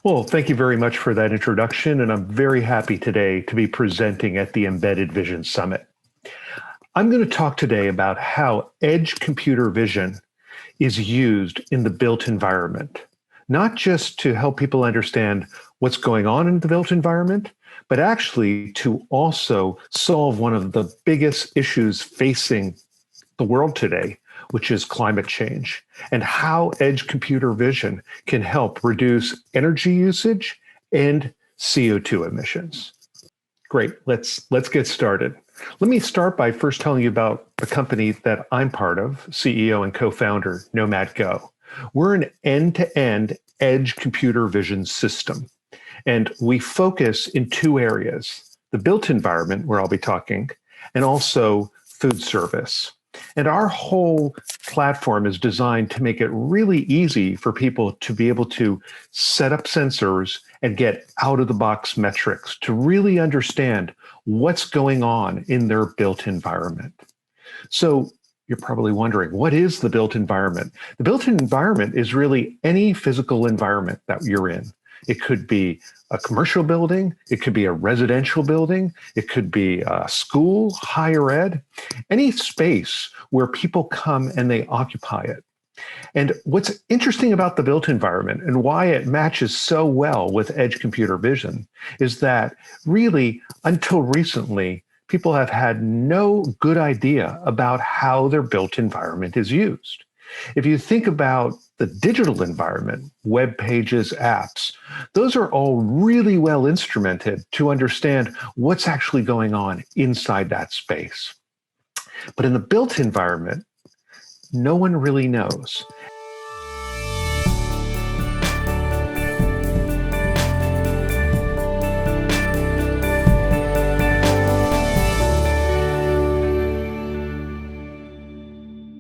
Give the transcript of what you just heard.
Well, thank you very much for that introduction, and I'm very happy today to be presenting at the Embedded Vision Summit. I'm going to talk today about how edge computer vision is used in the built environment, not just to help people understand what's going on in the built environment, but actually to also solve one of the biggest issues facing the world today, which is climate change, and how edge computer vision can help reduce energy usage and CO2 emissions. Great, let's get started. Let me start by first telling you about the company that I'm part of, CEO and co-founder, Nomad Go. We're an end-to-end edge computer vision system, and we focus in two areas: the built environment, where I'll be talking, and also food service. And our whole platform is designed to make it really easy for people to be able to set up sensors and get out-of-the-box metrics to really understand what's going on in their built environment. So you're probably wondering, what is the built environment? The built environment is really any physical environment that you're in. It could be a commercial building, it could be a residential building, it could be a school, higher ed, any space where people come and they occupy it. And what's interesting about the built environment and why it matches so well with edge computer vision is that really, until recently, people have had no good idea about how their built environment is used. If you think about the digital environment, web pages, apps, those are all really well instrumented to understand what's actually going on inside that space. But in the built environment, no one really knows.